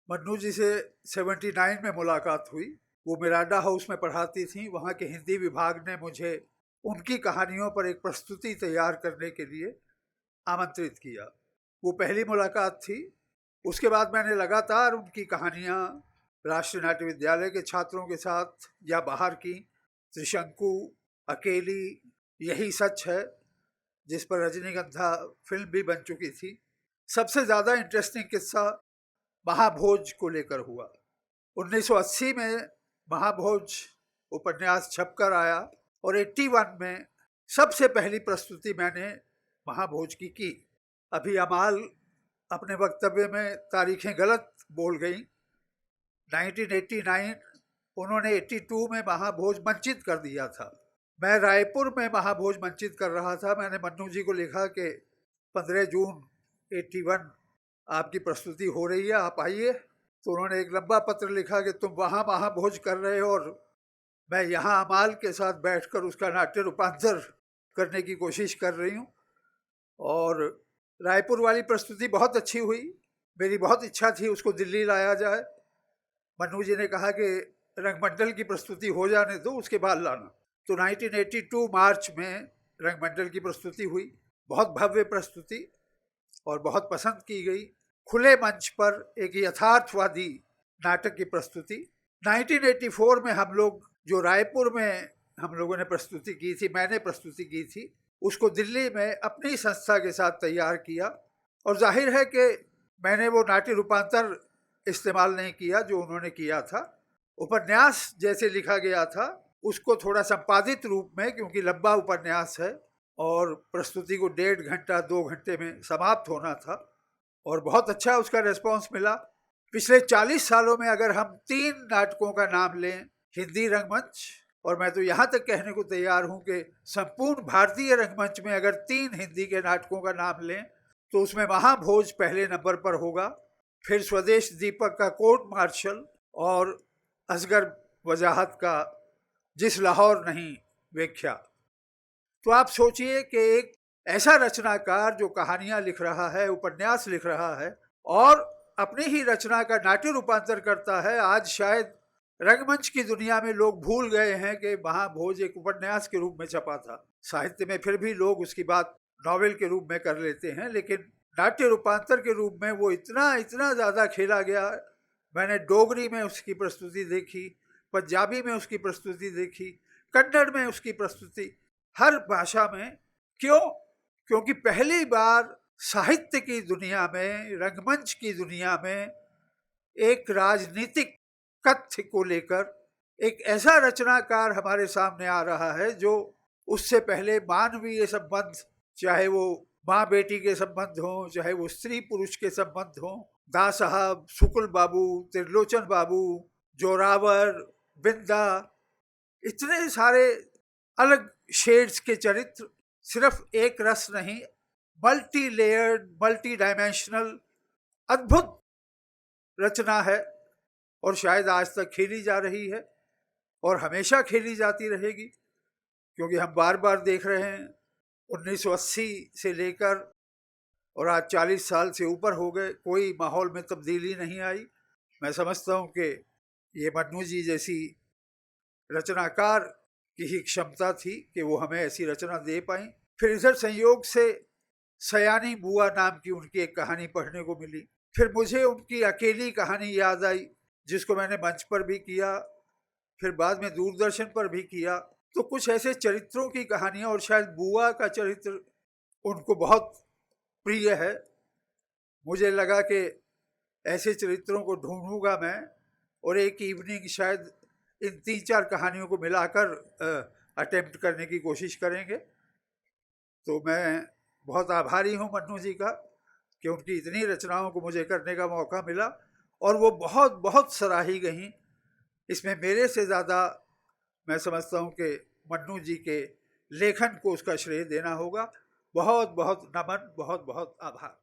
मन्नू जी से 79 में मुलाकात हुई। वो मिरांडा हाउस में पढ़ाती थी। वहाँ के हिंदी विभाग ने मुझे उनकी कहानियों पर एक प्रस्तुति तैयार करने के लिए आमंत्रित किया। वो पहली मुलाकात थी। उसके बाद मैंने लगातार उनकी कहानियाँ राष्ट्रीय नाट्य विद्यालय के छात्रों के साथ या बाहर की, त्रिशंकु, अकेली, यही सच है, जिस पर रजनीगंधा फिल्म भी बन चुकी थी। सबसे ज़्यादा इंटरेस्टिंग किस्सा महाभोज को लेकर हुआ। 1980 में महाभोज उपन्यास छपकर आया और 81 में सबसे पहली प्रस्तुति मैंने महाभोज की। अभी अमाल अपने वक्तव्य में तारीखें गलत बोल गई। 1989 उन्होंने 82 में महाभोज मंचित कर दिया था। मैं रायपुर में महाभोज मंचित कर रहा था। मैंने मन्नू जी को लिखा कि 15 जून 81 आपकी प्रस्तुति हो रही है, आप आइए। तो उन्होंने एक लंबा पत्र लिखा कि तुम वहाँ महाभोज कर रहे हो और मैं यहाँ अमाल के साथ बैठकर उसका नाट्य रूपांतर करने की कोशिश कर रही हूँ। और रायपुर वाली प्रस्तुति बहुत अच्छी हुई। मेरी बहुत इच्छा थी उसको दिल्ली लाया जाए। मन्नू जी ने कहा कि रंगमंडल की प्रस्तुति हो जाने दो, उसके बाद लाना। तो 1982 मार्च में रंगमंडल की प्रस्तुति हुई। बहुत भव्य प्रस्तुति और बहुत पसंद की गई। खुले मंच पर एक यथार्थवादी नाटक की प्रस्तुति। 1984 में हम लोग जो रायपुर में हम लोगों ने प्रस्तुति की थी, मैंने प्रस्तुति की थी, उसको दिल्ली में अपनी संस्था के साथ तैयार किया। और जाहिर है कि मैंने वो नाट्य रूपांतर इस्तेमाल नहीं किया जो उन्होंने किया था। उपन्यास जैसे लिखा गया था उसको थोड़ा संपादित रूप में, क्योंकि लंबा उपन्यास है और प्रस्तुति को 1.5 घंटा 2 घंटे में समाप्त होना था, और बहुत अच्छा उसका रिस्पॉन्स मिला। पिछले 40 सालों में अगर हम 3 नाटकों का नाम लें हिंदी रंगमंच, और मैं तो यहाँ तक कहने को तैयार हूँ कि संपूर्ण भारतीय रंगमंच में अगर 3 हिंदी के नाटकों का नाम लें तो उसमें महाभोज पहले नंबर पर होगा, फिर स्वदेश दीपक का कोर्ट मार्शल, और असगर वजाहत का जिस लाहौर नहीं व्याख्या। तो आप सोचिए कि एक ऐसा रचनाकार जो कहानियां लिख रहा है, उपन्यास लिख रहा है और अपनी ही रचना का नाट्य रूपांतर करता है। आज शायद रंगमंच की दुनिया में लोग भूल गए हैं कि महाभोज एक उपन्यास के रूप में छपा था। साहित्य में फिर भी लोग उसकी बात नॉवेल के रूप में कर लेते हैं, लेकिन नाट्य रूपांतर के रूप में वो इतना ज़्यादा खेला गया। मैंने डोगरी में उसकी प्रस्तुति देखी, पंजाबी में उसकी प्रस्तुति देखी, कन्नड़ में उसकी प्रस्तुति, हर भाषा में। क्यों? क्योंकि पहली बार साहित्य की दुनिया में, रंगमंच की दुनिया में एक राजनीतिक कथ्य को लेकर एक ऐसा रचनाकार हमारे सामने आ रहा है जो उससे पहले मानवीय संबंध, चाहे वो माँ बेटी के संबंध हो, चाहे वो स्त्री पुरुष के संबंध हो, दा साहब, शुक्ल बाबू, त्रिलोचन बाबू, जोरावर, बिंदा, इतने सारे अलग शेड्स के चरित्र, सिर्फ एक रस नहीं, मल्टी लेयर्ड, मल्टी डायमेंशनल अद्भुत रचना है। और शायद आज तक खेली जा रही है और हमेशा खेली जाती रहेगी, क्योंकि हम बार बार देख रहे हैं 1980 से लेकर और आज 40 साल से ऊपर हो गए, कोई माहौल में तब्दीली नहीं आई। मैं समझता हूँ कि ये मन्नू जी जैसी रचनाकार की ही क्षमता थी कि वो हमें ऐसी रचना दे पाई। फिर इधर संयोग से सयानी बुआ नाम की उनकी एक कहानी पढ़ने को मिली। फिर मुझे उनकी अकेली कहानी याद आई, जिसको मैंने मंच पर भी किया, फिर बाद में दूरदर्शन पर भी किया। तो कुछ ऐसे चरित्रों की कहानियाँ, और शायद बुआ का चरित्र उनको बहुत प्रिय है। मुझे लगा कि ऐसे चरित्रों को ढूंढूंगा मैं और एक इवनिंग शायद इन 3-4 कहानियों को मिलाकर अटेम्प्ट करने की कोशिश करेंगे। तो मैं बहुत आभारी हूँ मन्नू जी का कि उनकी इतनी रचनाओं को मुझे करने का मौका मिला और वो बहुत बहुत सराही गई। इसमें मेरे से ज़्यादा मैं समझता हूँ कि मन्नू जी के लेखन को उसका श्रेय देना होगा। बहुत बहुत नमन, बहुत बहुत आभार।